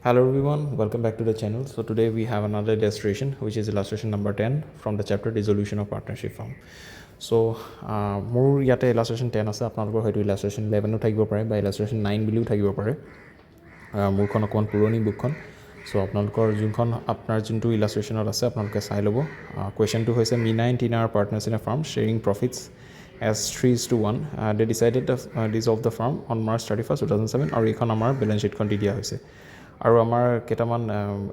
Hello everyone, welcome back to the channel. So today we have another illustration, which is illustration number 10 from the chapter Dissolution of Partnership Firm. So more yate illustration 10 ase apnalokor hoyto illustration 11 o thakibo pare ba illustration 9 biliu thakibo pare. More kon okon puroni book kon. So apnalokor junkhon apnar juntu illustration ot ase apnaloke sai lobo. Question 2 hoise Mina and Tina are partners in a firm sharing profits as 3:1. They decided to dissolve the firm on March 31st, 2007 আৰু এইখন আমাৰ balance শ্বীটখন দি দিয়া হৈছে আৰু আমাৰ কেইটামান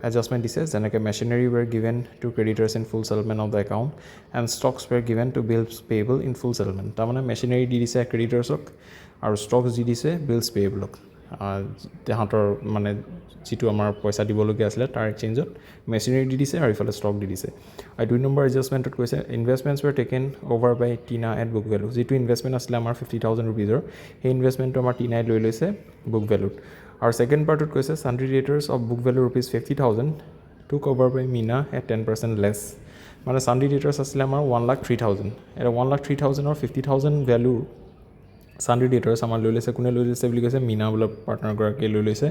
adjustment দিছে যেনেকৈ machinery were given to creditors in full settlement of the account and stocks were given to bills payable in full settlement তাৰমানে মেচিনাৰী দি দিছে ক্ৰেডিটাৰ্ছক আৰু ষ্টকছ দি দিছে বিলছ পেয়েবলক তাহাঁতৰ মানে যিটো আমাৰ পইচা দিবলগীয়া আছিলে তাৰ এক্সচেঞ্জত মেচিনাৰী দি দিছে আৰু ইফালে ষ্টক দি দিছে আৰু 2 নম্বৰ এডজাষ্টমেণ্টত কৈছে investments were taken over by Tina at book value যিটো ইনভেষ্টমেণ্ট আছিলে আমাৰ 50,000 ৰুপিজৰ সেই ইনভেষ্টমেণ্টটো আমাৰ টিনাই লৈ লৈছে বুক ভেলুত আৰু ছেকেণ্ড পাৰ্টত কৈছে sundry debtors of book value rupees 50,000 took over by Mina at 10% less মানে চাণ্ড্ৰি ডেটৰ্ছ আছিলে আমাৰ 1,03,000 এটা 1,03,000 or 50,000 ভেলু চাণ্ড্ৰি ডেটৰ্ছ আমাৰ লৈ লৈছে কোনে লৈ লৈছে বুলি কৈছে মিনা বোলা পাৰ্টনাৰগৰাকীয়ে লৈ লৈছে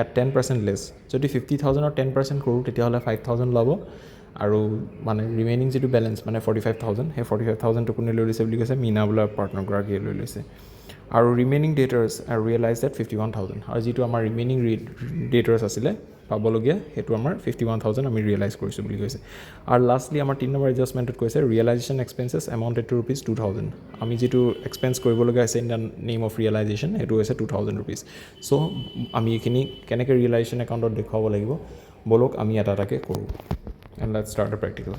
এট 10% লেছ যদি 50,000 10% কৰোঁ তেতিয়াহ'লে 5,000 ল'ব আৰু মানে ৰিমেইনিং যিটো বেলেঞ্চ মানে 45,000 সেই 45,000টো কোনে লৈ লৈছে বুলি কৈছে মিনা বোলা পাৰ্টনাৰগৰাকীয়ে লৈ লৈছে আৰু ৰিমেইনিং ডেটৰ্ছ ৰিয়েলাইজ এট 51,000 আৰু যিটো আমাৰ ৰিমেইনিং ডেটৰ্ছ আছিলে পাবলগীয়া সেইটো আমাৰ 51,000 আমি ৰিয়েলাইজ কৰিছোঁ বুলি কৈছে আৰু লাষ্টলি আমাৰ 3 নম্বৰ এডজাষ্টমেণ্টত কৈছে ৰিয়েলাইজেশ্যন এক্সপেঞ্চেছ এমাউণ্টেড টু ৰুপিজ 2,000 আমি যিটো এক্সপেঞ্চ কৰিবলগীয়া আছে in the name of realisation সেইটো হৈছে 2,000 ৰুপিজ চ' আমি এইখিনি কেনেকৈ ৰিয়েলাইজেশ্যন একাউণ্টত দেখুৱাব লাগিব বলক আমি এটা এটাকৈ কৰোঁ and let's start the practical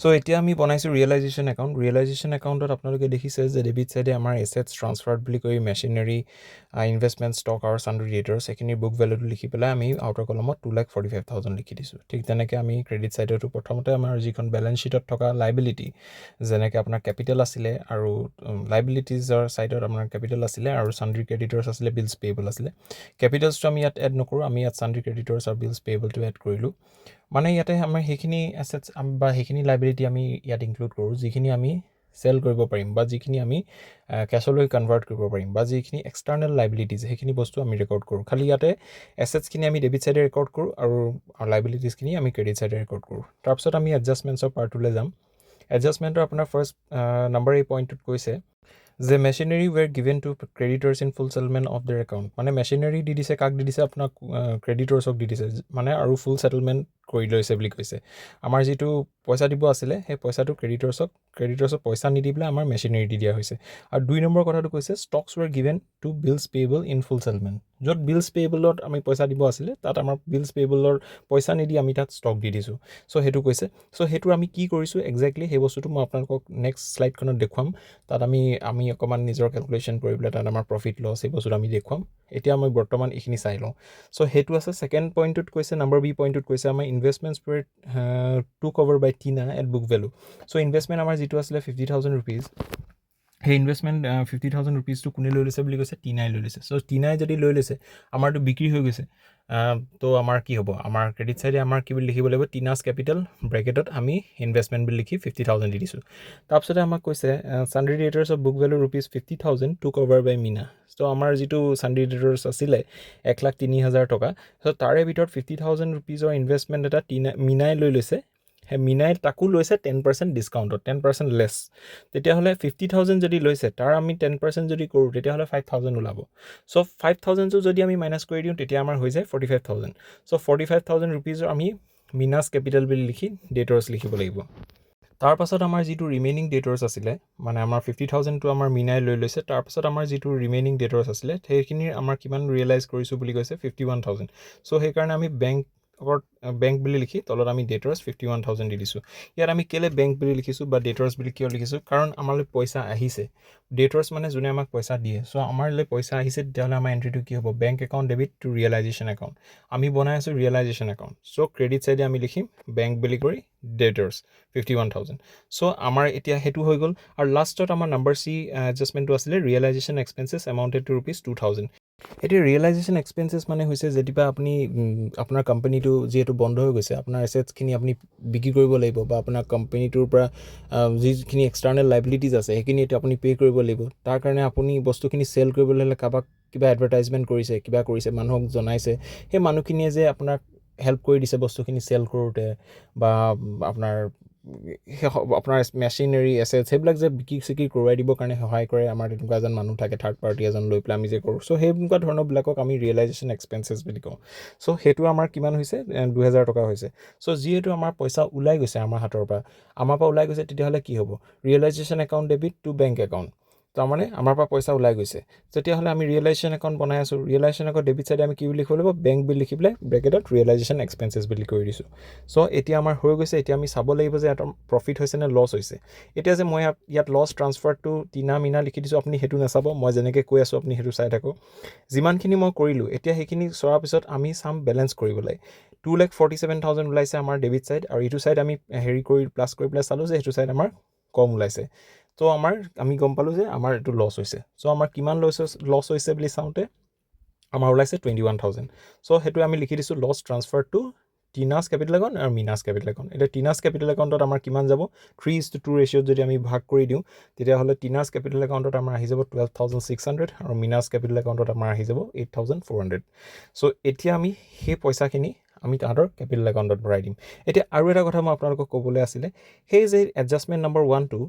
so' এতিয়া আমি বনাইছোঁ ৰিয়েলাইজেশ্যন একাউণ্টত আপোনালোকে দেখিছে যে ডেবিট চাইডে আমাৰ এছেটছ ট্ৰান্সফাৰ্ড বুলি কৈ মেচিনাৰী ইনভেষ্টমেণ্ট ষ্টক আৰু চাণ্ড্ৰি ডেটৰ্ছ সেইখিনি বুক ভেলুটো লিখি পেলাই আমি আউটাৰ কলমত 2,45,000 লিখি দিছোঁ ঠিক তেনেকৈ আমি ক্ৰেডিট চাইডতো প্ৰথমতে আমাৰ যিখন বেলেঞ্চ শ্বীটত থকা লাইবিলিটি যেনেকৈ আপোনাৰ কেপিটেল আছিলে আৰু লাইবিলিটিজৰ চাইডত আপোনাৰ কেপিটেল আছিলে আৰু চাণ্ড্ৰি ক্ৰেডিটৰ্ছ আছিলে বিলছ পেয়েবল আছিলে কেপিটেলছটো আমি ইয়াত এড নকৰোঁ আমি ইয়াত চাণ্ড্ৰি ক্ৰেডিটৰ্ছ আৰু বিলছ পেয়েবলটো এড কৰিলোঁ মানে ইয়াতে আমাৰ সেইখিনি এছেটছ বা সেইখিনি লাইবিলিটি আমি ইয়াত ইনক্লুড কৰোঁ যিখিনি আমি চেল কৰিব পাৰিম বা যিখিনি আমি কেছলৈ কনভাৰ্ট কৰিব পাৰিম বা যিখিনি এক্সটাৰ্নেল লাইবিলিটিজ সেইখিনি বস্তু আমি ৰেকৰ্ড কৰোঁ খালি ইয়াতে এছেটছখিনি আমি ডেবিট চাইডে ৰেকৰ্ড কৰোঁ আৰু লাইবিলিটিজখিনি আমি ক্ৰেডিট চাইডে ৰেকৰ্ড কৰোঁ তাৰপিছত আমি এডজাষ্টমেণ্টছৰ পাৰ্টলৈ যাম এডজাষ্টমেণ্টৰ আপোনাৰ ফাৰ্ষ্ট নম্বৰ এই পইণ্টটোত কৈছে যে machinery were given to creditors in full settlement of their account মানে মেচিনাৰী দি দিছে কাক দি দিছে আপোনাক ক্ৰেডিটৰ্ছক দি দিছে মানে আৰু ফুল ছেটেলমেণ্ট কৰি লৈছে বুলি কৈছে আমাৰ যিটো পইচা দিব আছিলে সেই পইচাটো ক্ৰেডিটৰ্ছক পইচা নিদি পেলাই আমাৰ মেচিনাৰী দি দিয়া হৈছে আৰু 2 নম্বৰ কথাটো কৈছে stocks were given to bills payable in full settlement য'ত বিলছ পেয়েবলত আমি পইচা দিব আছিলে তাত আমাৰ বিলছ পেয়েবলৰ পইচা নিদি আমি তাত ষ্টক দি দিছোঁ চ' সেইটো কৈছে চ' সেইটো আমি কি কৰিছোঁ একজেক্টলি সেই বস্তুটো মই আপোনালোকক নেক্সট শ্লাইডখনত দেখুৱাম তাত আমি অকণমান নিজৰ কেলকুলেশ্যন কৰি পেলাই তাত আমাৰ প্ৰফিট লছ সেই বস্তুটো আমি দেখুৱাম এতিয়া মই বৰ্তমান এইখিনি চাই লওঁ চ' সেইটো আছে ছেকেণ্ড পইণ্টটোত কৈছে নম্বৰ বি পইণ্টটোত কৈছে আমাৰ investments were took over by Tina at book value so' investment আমাৰ যিটো আছিলে 50,000 ৰুপিজ সেই ইনভেষ্টমেণ্ট 50,000 ৰুপিজটো কোনে লৈ লৈছে বুলি কৈছে টিনাই লৈ লৈছে চ' টিনাই যদি লৈ লৈছে আমাৰতো বিক্ৰী হৈ গৈছে তো আমাৰ কি হ'ব আমাৰ ক্ৰেডিট চাইডে আমাৰ কি বুলি লিখিব লাগিব টিনাছ কেপিটেল ব্ৰেকেটত আমি ইনভেষ্টমেণ্ট বুলি লিখি 50,000 দি দিছোঁ তাৰপিছতে আমাক কৈছে sundry debtors of book value rupees 50,000 took over by Mina ত' আমাৰ যিটো চাণ্ড্ৰি ডেটৰ্ছ আছিলে 1,03,000 টকা চ' তাৰে ভিতৰত 50,000 ৰুপিজৰ ইনভেষ্টমেণ্ট এটা মিনাই লৈ লৈছে সেই মিনাই তাকো লৈছে 10% ডিছকাউণ্টত 10% লেছ তেতিয়াহ'লে 50,000 যদি লৈছে তাৰ আমি 10% যদি কৰোঁ তেতিয়াহ'লে 5,000 ওলাব চ' 5,000টো যদি আমি মাইনাছ কৰি দিওঁ তেতিয়া আমাৰ হৈ যায় 45,000 চ' 45,000 ৰুপিজৰ আমি মিনাছ কেপিটেল বুলি লিখি ডেটৰ্ছ লিখিব লাগিব তাৰপাছত আমাৰ যিটো ৰিমেইনিং ডেটৰ্ছ আছিলে মানে আমাৰ 50,000টো আমাৰ মিনাই লৈ লৈছে তাৰপাছত আমাৰ যিটো ৰিমেইনিং ডেটৰ্ছ আছিলে সেইখিনিৰ আমাৰ কিমান ৰিয়েলাইজ কৰিছোঁ বুলি কৈছে 51,000 চ' সেইকাৰণে আমি বেংক বুলি লিখি তলত আমি ডেটৰ্ছ 51,000 দি দিছোঁ ইয়াত আমি কেলৈ বেংক বুলি লিখিছোঁ বা ডেটৰ্ছ বুলি কিয় লিখিছোঁ কাৰণ আমালৈ পইচা আহিছে ডেটৰ্ছ মানে যোনে আমাক পইচা দিয়ে চ' আমাৰলৈ পইচা আহিছে তেতিয়াহ'লে আমাৰ এণ্ট্ৰিটো কি হ'ব bank account debit to realisation account আমি বনাই আছোঁ ৰিয়েলাইজেশ্যন একাউণ্ট চ' ক্ৰেডিট চাইডে আমি লিখিম বেংক বুলি কৰি ডেটৰ্ছ 51,000 চ' আমাৰ এতিয়া সেইটো হৈ গ'ল আৰু লাষ্টত আমাৰ নম্বৰ চি এডজাষ্টমেণ্টটো আছিলে ৰিয়েলাইজেশ্যন এক্সপেঞ্চেছ এমাউণ্টেড টু ৰুপিজ 2,000 এতিয়া ৰিয়েলাইজেশ্যন এক্সপেঞ্চেছ মানে হৈছে যেতিয়া আপুনি আপোনাৰ কোম্পানীটো যিহেতু বন্ধ হৈ গৈছে আপোনাৰ এছেটছখিনি আপুনি বিক্ৰী কৰিব লাগিব বা আপোনাৰ কোম্পানীটোৰ পৰা যিখিনি এক্সটাৰ্নেল লাইবিলিটিজ আছে সেইখিনি এতিয়া আপুনি পে' কৰিব লাগিব তাৰ কাৰণে আপুনি বস্তুখিনি চেল কৰিবলৈ হ'লে কাৰোবাক কিবা এডভাৰটাইজমেণ্ট কৰিছে কিবা কৰিছে মানুহক জনাইছে সেই মানুহখিনিয়ে যে আপোনাক হেল্প কৰি দিছে বস্তুখিনি চেল কৰোঁতে বা আপোনাৰ আপোনাৰ মেচিনাৰী এছেটছ সেইবিলাক যে বিক্ৰী কৰোৱাই দিবৰ কাৰণে সহায় কৰে আমাৰ তেনেকুৱা এজন মানুহ থাকে থাৰ্ড পাৰ্টি এজন লৈ পেলাই আমি যে কৰোঁ চ' সেইবিলাক ধৰণৰবিলাকক আমি ৰিয়েলাইজেশ্যন এক্সপেঞ্চেছ বুলি কওঁ চ' সেইটো আমাৰ কিমান হৈছে 2000 টকা হৈছে চ' যিহেতু আমাৰ পইচা ওলাই গৈছে আমাৰ হাতৰ পৰা আমাৰ পৰা ওলাই গৈছে তেতিয়াহ'লে কি হ'ব realisation account debit to bank account তাৰমানে আমাৰ পৰা পইচা ওলাই গৈছে তেতিয়াহ'লে আমি ৰিয়েলাইজেশ্যন একাউণ্ট বনাই আছোঁ ৰিয়েলাইজেশ্যন একাউণ্ট ডেবিট চাইডে আমি কি বুলি লিখিব লাগিব বেংক বুলি লিখি পেলাই ব্ৰেকেটত ৰিয়েলাইজেশ্যন এক্সপেঞ্চেছ বুলি কৰি দিছোঁ চ' এতিয়া আমাৰ হৈ গৈছে এতিয়া আমি চাব লাগিব যে এটা প্ৰফিট হৈছে নে লছ হৈছে এতিয়া যে মই ইয়াত লছ ট্ৰান্সফাৰটো টিনা মিনা লিখি দিছোঁ আপুনি সেইটো নাচাব মই যেনেকৈ কৈ আছোঁ আপুনি সেইটো চাই থাকক যিমানখিনি মই কৰিলোঁ এতিয়া সেইখিনি চোৱাৰ পিছত আমি চাম বেলেঞ্চ কৰিবলৈ 2,47,000 ওলাইছে আমাৰ ডেবিট চাইড আৰু ইটো চাইড আমি হেৰি কৰি প্লাছ কৰি পেলাই চালোঁ যে সেইটো চাইড আমাৰ কম ওলাইছে ত' আমি গম পালোঁ যে আমাৰ এইটো লছ হৈছে চ' আমাৰ কিমান লছ হৈছে বুলি চাওঁতে আমাৰ ওলাইছে 21,000 চ' সেইটো আমি লিখি দিছোঁ loss transfer to Tina's capital account আৰু মিনাছ কেপিটেল একাউণ্ট এতিয়া টিনাছ কেপিটেল একাউণ্টত আমাৰ কিমান যাব 3:2 ৰেচিঅ'ত যদি আমি ভাগ কৰি দিওঁ তেতিয়াহ'লে টিনাছ কেপিটেল একাউণ্টত আমাৰ আহি যাব 12,600 আৰু মিনাছ কেপিটেল একাউণ্টত আমাৰ আহি যাব 8,400 চ' এতিয়া আমি সেই পইচাখিনি আমি তাহাঁতৰ কেপিটেল একাউণ্টত ভৰাই দিম এতিয়া আৰু এটা কথা মই আপোনালোকক ক'বলৈ আছিলে সেই যে adjustment number 1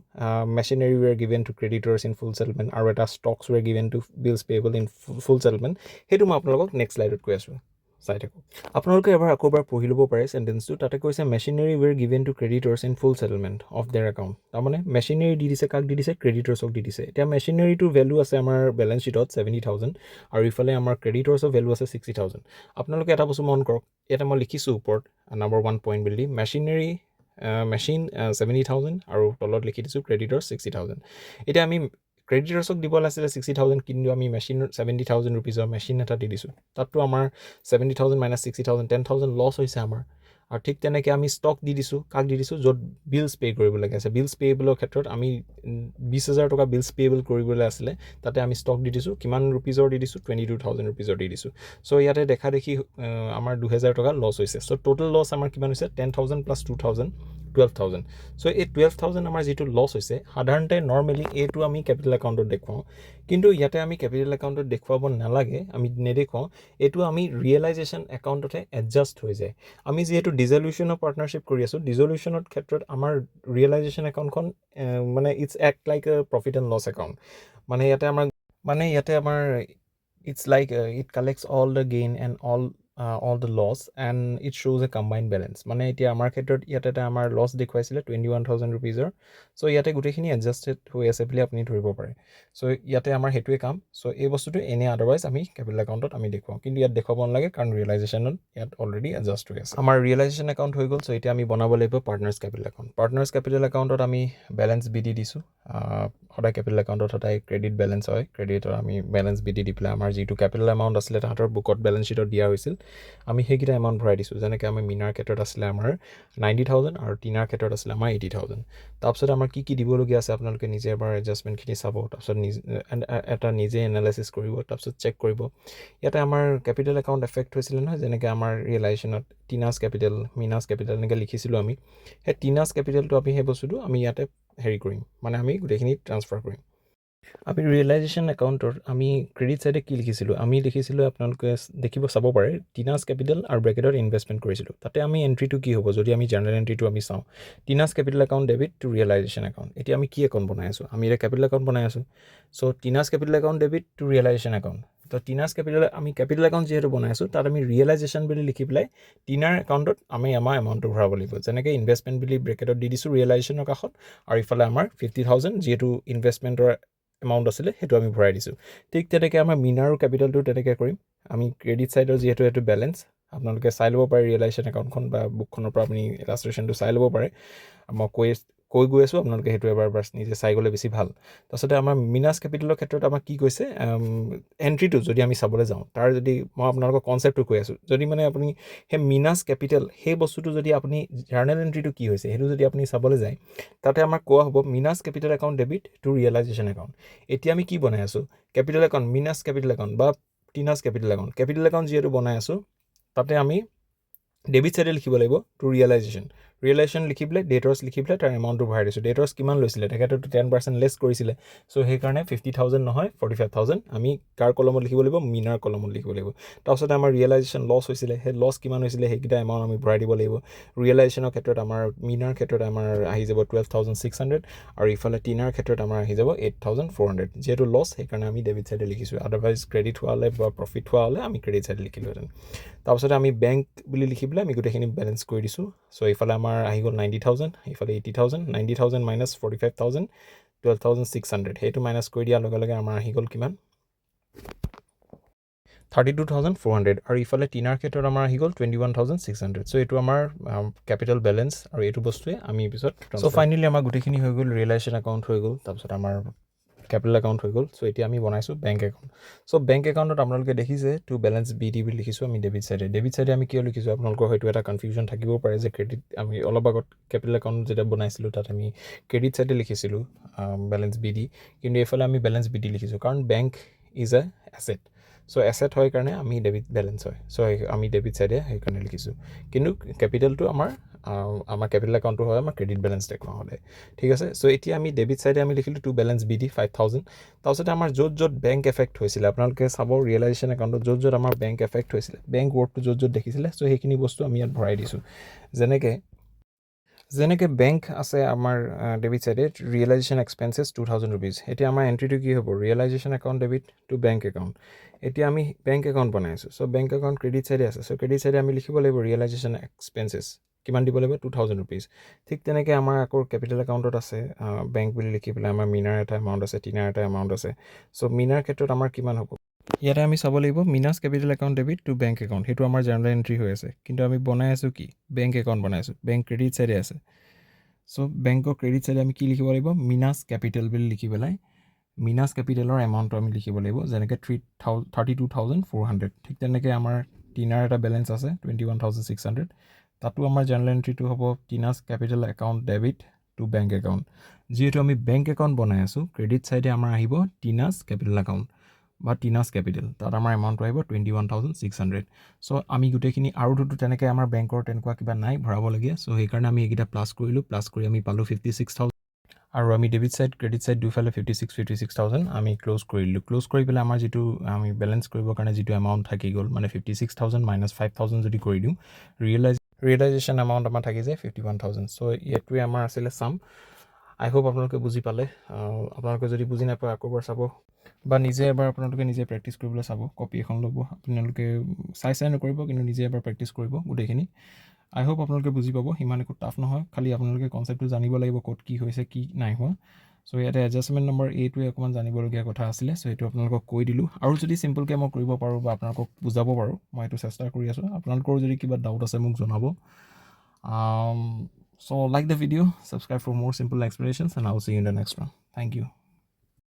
machinery were given to creditors in full settlement আৰু এটা stocks were given to bills payable in full settlement সেইটো মই আপোনালোকক নেক্সট শ্লাইডত কৈ আছোঁ চাই থাকক আপোনালোকে আকৌ এবাৰ পঢ়ি ল'ব পাৰে চেণ্টেন্সটো তাতে কৈছে machinery were given to creditors in full settlement of their account তাৰমানে মেচিনাৰী দি দিছে কাক দি দিছে ক্ৰেডিটৰ্ছক দি দিছে এতিয়া মেচিনাৰীটোৰ ভেলু আছে আমাৰ বেলেঞ্চ শ্বীটত 70,000 আৰু ইফালে আমাৰ ক্ৰেডিটৰ্ছৰ ভেলু আছে 60,000 আপোনালোকে এটা বস্তু মন কৰক ইয়াতে মই লিখিছোঁ ওপৰত নম্বৰ 1 পইণ্ট বুলি মেচিনাৰী মেচিন 70,000 আৰু তলত লিখি দিছোঁ ক্ৰেডিটৰ্ছ 60,000 এতিয়া আমি ক্ৰেডিটৰ্ছক দিব লাগিছিলে 60,000 কিন্তু আমি মেচিন 70,000 ৰুপিজৰ মেচিন এটা দি দিছোঁ তাততো আমাৰ 70,000 মাইনাছ 60,000 10,000 লছ হৈছে আমাৰ আৰু ঠিক তেনেকৈ আমি ষ্টক দি দিছোঁ কাক দি দিছোঁ য'ত বিলছ পে' কৰিবলগীয়া আছে বিলছ পেয়েবলৰ ক্ষেত্ৰত আমি 20,000 টকা বিলছ পেয়েবল কৰিবলৈ আছিলে তাতে আমি ষ্টক দি দিছোঁ কিমান ৰুপিজৰ দি দিছোঁ 22,000 ৰুপিজৰ দি দিছোঁ চ' ইয়াতে দেখা দেখি আমাৰ 2,000 টকা লছ হৈছে চ' টোটেল লছ আমাৰ কিমান হৈছে 10,000 প্লাছ 2,000 12,000 চ' এই 12,000 আমাৰ যিটো লছ হৈছে সাধাৰণতে নৰ্মেলি এইটো আমি কেপিটেল একাউণ্টত দেখুৱাওঁ কিন্তু ইয়াতে আমি কেপিটেল একাউণ্টত দেখুৱাব নালাগে আমি নেদেখুৱাওঁ এইটো আমি ৰিয়েলাইজেশ্যন একাউণ্টতে এডজাষ্ট হৈ যায় আমি যিহেতু ডিজলিউশ্যনৰ পাৰ্টনাৰশ্বিপ কৰি আছোঁ ডিজলিউশ্যনৰ ক্ষেত্ৰত আমাৰ ৰিয়েলাইজেশ্যন একাউণ্টখন মানে it's act like a profit and loss account মানে ইয়াতে আমাৰ it's like it collects all the gain and all the loss and it shows a combined balance মানে এতিয়া আমাৰ ক্ষেত্ৰত ইয়াতে এটা আমাৰ লছ দেখুৱাইছিলে 21,000 ৰুপিজৰ চ' ইয়াতে গোটেইখিনি এডজাষ্টেড হৈ আছে বুলি আপুনি ধৰিব পাৰে চ' ইয়াতে আমাৰ সেইটোৱে কাম চ' এই বস্তুটো এনে আদাৰৱাইজ আমি কেপিটেল একাউণ্টত আমি দেখুৱাওঁ কিন্তু ইয়াত দেখুৱাব নালাগে কাৰণ ৰিয়েলাইজেশ্যনত ইয়াত অলৰেডি এডজাষ্ট হৈ আছে আমাৰ ৰিয়েলাইজেশ্যন একাউণ্ট হৈ গ'ল চ' এতিয়া আমি বনাব লাগিব partners capital account partners capital একাউণ্টত আমি বেলেঞ্চ বি দি দিছোঁ সদায় কেপিটেল একাউণ্টত সদায় ক্ৰেডিট বেলেঞ্চ হয় ক্ৰেডিটৰ আমি বেলেঞ্চ বি দি পেলাই আমাৰ যিটো কেপিটেল এমাউণ্ট আছিলে তাহাঁতৰ বুকত বেলেঞ্চ শ্বীটত দিয়া হৈছিল আমি সেইকেইটা এমাউণ্ট ভৰাই দিছোঁ যেনেকৈ আমাৰ মিনাৰ ক্ষেত্ৰত আছিলে আমাৰ 90,000 আৰু টিনাৰ ক্ষেত্ৰত আছিলে আমাৰ 80,000 তাৰপিছত আমাৰ কি দিবলগীয়া আছে আপোনালোকে নিজে এবাৰ এডজাষ্টমেণ্টখিনি চাব তাৰপিছত এটা নিজে এনালাইচিছ কৰিব তাৰপিছত চেক কৰিব ইয়াতে আমাৰ কেপিটেল একাউণ্ট এফেক্ট হৈছিলে নহয় যেনেকৈ আমাৰ ৰিয়েলাইজেশ্যনত টিনাছ কেপিটেল মিনাছ কেপিটেল এনেকৈ লিখিছিলোঁ আমি সেই টিনাছ কেপিটেলটো আমি সেই বস্তুটো আমি ইয়াতে হেৰি কৰিম মানে আমি গোটেইখিনি ট্ৰান্সফাৰ কৰিম আমি ৰিয়েলাইজেশ্যন একাউণ্টৰ আমি ক্ৰেডিট চাইডে কি লিখিছিলোঁ আমি লিখিছিলোঁ আপোনালোকে চাব পাৰে টিনাছ কেপিটেল আৰু ব্ৰেকেটত ইনভেষ্টমেণ্ট কৰিছিলোঁ তাতে আমি এণ্ট্ৰিটো কি হ'ব যদি আমি জাৰ্নেল এণ্ট্ৰিটো আমি চাওঁ Tina's capital account debit to realisation account এতিয়া আমি কি একাউণ্ট বনাই আছোঁ আমি এতিয়া কেপিটেল একাউণ্ট বনাই আছোঁ so' Tina's capital account debit to realisation account তো টিনাছ কেপিটেল আমি কেপিটেল একাউণ্ট যিহেতু বনাই আছোঁ তাত আমি ৰিয়েলাইজেশ্যন বুলি লিখি পেলাই টিনাৰ একাউণ্টত আমি আমাৰ এমাউণ্টটো ভৰাব লাগিব যেনেকৈ ইনভেষ্টমেণ্ট বুলি ব্ৰেকেটত দি দিছোঁ ৰিয়েলাইজেশ্যনৰ কাষত আৰু ইফালে আমাৰ 50,000 যিহেতু ইনভেষ্টমেণ্টৰ এমাউণ্ট আছিলে সেইটো আমি ভৰাই দিছোঁ ঠিক তেনেকৈ আমাৰ মিনাৰো কেপিটেলটো তেনেকৈ কৰিম আমি ক্ৰেডিট চাইডৰ যিহেতু এইটো বেলেঞ্চ আপোনালোকে চাই ল'ব পাৰে ৰিয়েলাইজেশ্যন একাউণ্টখন বা বুকখনৰ পৰা আপুনি ইলাষ্ট্ৰেশ্যনটো চাই ল'ব পাৰে মই কৈ গৈ আছোঁ আপোনালোকে সেইটো এবাৰ নিজে চাই গ'লে বেছি ভাল তাৰপিছতে আমাৰ মিনাছ কেপিটেলৰ ক্ষেত্ৰত আমাক কি কৈছে এণ্ট্ৰিটো যদি আমি চাবলৈ যাওঁ তাৰ যদি মই আপোনালোকৰ কনচেপ্টটো কৈ আছোঁ যদি মানে আপুনি সেই মিনাছ কেপিটেল সেই বস্তুটো যদি আপুনি জাৰ্নেল এণ্ট্ৰিটো কি হৈছে সেইটো যদি আপুনি চাবলৈ যায় তাতে আমাৰ কোৱা হ'ব Minas capital account debit to realisation account এতিয়া আমি কি বনাই আছোঁ capital account Minas capital account বা টিনাছ কেপিটেল একাউণ্ট যিহেতু বনাই আছোঁ তাতে আমি ডেবিট চাইডে লিখিব লাগিব টু ৰিয়েলাইজেশ্যন ৰিয়েলাইজেশ্যন লিখি পেলাই ডেটৰ্ছ লিখি পেলাই তাৰ এমাউণ্টটো ভৰাই দিছোঁ ডেটৰ্ছ কিমান লৈছিলে তেখেতেতো 10% লেছ কৰিছিলে চ' সেইকাৰণে 50,000 নহয় 45,000 আমি কাৰ কলমত লিখিব লাগিব মিনাৰ কলমত লিখিব লাগিব তাৰপিছত আমাৰ ৰিয়েলাইজেশ্যন লছ হৈছিলে সেই লছ কিমান হৈছিলে সেইকেইটা এমাউণ্ট আমি ভৰাই দিব লাগিব ৰিয়েলাইজেশ্যনৰ ক্ষেত্ৰত আমাৰ মিনাৰ ক্ষেত্ৰত আমাৰ আহি যাব 12,600 আৰু ইফালে টিনাৰ ক্ষেত্ৰত আমাৰ আহি যাব 8,400 যিহেতু লছ সেইকাৰণে আমি ডেবিট চাইডে লিখিছোঁ আদাৰৱাইজ ক্ৰেডিট হোৱা হ'লে বা প্ৰফিট হোৱা হ'লে আমি ক্ৰেডিট চাইডে লিখিলোহেঁতেন তাৰপিছতে আমি বেংক বুলি লিখি পেলাই আমি গোটেইখিনি বেলেঞ্চ কৰি দিছোঁ চ' এইফালে আমাৰ আহি গ'ল 90,000 এইফালে 80,000 90,000 মাইনাছ 45,000 12,600 সেইটো মাইনাছ কৰি দিয়াৰ লগে লগে আমাৰ আহি গ'ল কিমান 32,400 আৰু ইফালে টিনাৰ ক্ষেত্ৰত আমাৰ আহি গ'ল 21,600 চ' এইটো আমাৰ কেপিটেল বেলেঞ্চ আৰু এইটো বস্তুৱে আমি পিছত চ' ফাইনেলি আমাৰ গোটেইখিনি হৈ গ'ল ৰিয়েলাইজেশ্যন একাউণ্ট হৈ গ'ল তাৰপিছত আমাৰ কেপিটেল একাউণ্ট হৈ গ'ল চ' এতিয়া আমি বনাইছোঁ বেংক একাউণ্ট চ' বেংক একাউণ্টত আপোনালোকে দেখিছে টু বেলেঞ্চ বি ডি বুলি লিখিছোঁ আমি ডেবিট চাইডে আমি কিয় লিখিছোঁ আপোনালোকৰ হয়তো এটা কনফিউজন থাকিব পাৰে যে ক্ৰেডিট আমি অলপ আগত কেপিটেল একাউণ্ট যেতিয়া বনাইছিলোঁ তাত আমি ক্ৰেডিট চাইডে লিখিছিলোঁ বেলেঞ্চ বি ডি কিন্তু এইফালে আমি বেলেঞ্চ বি ডি লিখিছোঁ কাৰণ bank is a asset so' asset হয় কাৰণে আমি ডেবিট বেলেঞ্চ হয় চ' আমি ডেবিট চাইডে সেইকাৰণে লিখিছোঁ কিন্তু কেপিটেলটো আমাৰ কেপিটেল একাউণ্টটো হয় আমাৰ ক্ৰেডিট বেলেঞ্চ দেখুওৱা হ'লে ঠিক আছে চ' এতিয়া আমি ডেবিট চাইডে আমি লিখিলোঁ টু বেলেঞ্চ বি ডি 5,000 তাৰপিছতে আমাৰ য'ত বেংক এফেক্ট হৈছিলে আপোনালোকে চাব ৰিয়েলাইজেশ্যন একাউণ্টত য'ত আমাৰ বেংক এফেক্ট হৈছিলে বেংক ৱৰ্ডটো য'ত দেখিছিলে চ' সেইখিনি বস্তু আমি ইয়াত ভৰাই দিছোঁ যেনেকৈ বেংক আছে আমাৰ ডেবিট চাইডে ৰিয়েলাইজেশ্যন এক্সপেঞ্চেছ 2,000 ৰুপিজ এতিয়া আমাৰ এণ্ট্ৰিটো কি হ'ব realisation account debit to bank account এতিয়া আমি বেংক একাউণ্ট বনাই আছোঁ চ' বেংক একাউণ্ট ক্ৰেডিট চাইডে আছে চ' ক্ৰেডিট চাইডে আমি লিখিব লাগিব ৰিয়েলাইজেশ্যন এক্সপেঞ্চেছ কিমান দিব লাগিব 2,000 ৰুপিজ ঠিক তেনেকৈ আমাৰ আকৌ কেপিটেল একাউণ্টত আছে বেংক বুলি লিখি পেলাই আমাৰ মিনাৰ এটা এমাউণ্ট আছে টিনাৰ এটা এমাউণ্ট আছে চ' মিনাৰ ক্ষেত্ৰত আমাৰ কিমান হ'ব ইয়াতে আমি চাব লাগিব Minas capital account debit to bank account সেইটো আমাৰ জেনেৰেল এণ্ট্ৰি হৈ আছে কিন্তু আমি বনাই আছোঁ কি বেংক একাউণ্ট বনাই আছোঁ বেংক ক্ৰেডিট চাইডে আছে চ' বেংকৰ ক্ৰেডিট চাইডে আমি কি লিখিব লাগিব মিনাছ কেপিটেল বুলি লিখি পেলাই মিনাছ কেপিটেলৰ এমাউণ্টটো আমি লিখিব লাগিব যেনেকৈ 32,400 ঠিক তেনেকৈ আমাৰ টিনাৰ এটা বেলেঞ্চ আছে 21,600 তাতো আমাৰ জেনেৰেল এণ্ট্ৰিটো হ'ব Tina's capital account debit to bank account যিহেতু আমি বেংক একাউণ্ট বনাই আছোঁ ক্ৰেডিট চাইডে আমাৰ আহিব টিনাছ কেপিটেল একাউণ্ট বা টিনাছ কেপিটেল তাত আমাৰ এমাউণ্টটো আহিব 21,600 চ' আমি গোটেইখিনি আৰুতো তেনেকৈ আমাৰ বেংকৰ তেনেকুৱা কিবা নাই ভৰাবলগীয়া চ' সেইকাৰণে আমি এইকেইটা প্লাছ কৰিলোঁ প্লাছ কৰি আমি পালোঁ 56,000 আৰু আমি ডেবিট চাইড ক্ৰেডিট চাইড দুইফালে 56,000 আমি ক্ল'জ কৰিলোঁ ক্ল'জ কৰি পেলাই আমাৰ যিটো আমি বেলেঞ্চ কৰিবৰ কাৰণে যিটো এমাউণ্ট থাকি গ'ল মানে 56,000 মাইনাছ 5,000 যদি কৰি দিওঁ ৰিয়েলাইজেশ্যন এমাউণ্ট আমাৰ থাকি যায় 51,000 চ' এইটোৱে আমাৰ আছিলে চাম আই হোপ আপোনালোকে বুজি পালে আপোনালোকে যদি বুজি নাপায় আকৌ এবাৰ চাব বা নিজে এবাৰ আপোনালোকে নিজে প্ৰেক্টিছ কৰিবলৈ চাব কপি এখন ল'ব আপোনালোকে চাই নকৰিব কিন্তু নিজে এবাৰ প্ৰেক্টিছ কৰিব গোটেইখিনি আই হোপ আপোনালোকে বুজি পাব সিমান একো টাফ নহয় খালি আপোনালোকে কনচেপ্টটো জানিব লাগিব ক'ত কি হৈছে কি নাই হোৱা চ' ইয়াতে এডজাষ্টমেণ্ট নম্বৰ এইটোৱে অকণমান জানিবলগীয়া কথা আছিলে চ' এইটো আপোনালোকক কৈ দিলোঁ আৰু যদি চিম্পলকৈ মই কৰিব পাৰোঁ বা আপোনালোকক বুজাব পাৰোঁ মই এইটো চেষ্টা কৰি আছোঁ আপোনালোকৰ যদি কিবা ডাউট আছে মোক জনাব so like the video subscribe for more simple explanations and I will see you in the next one thank you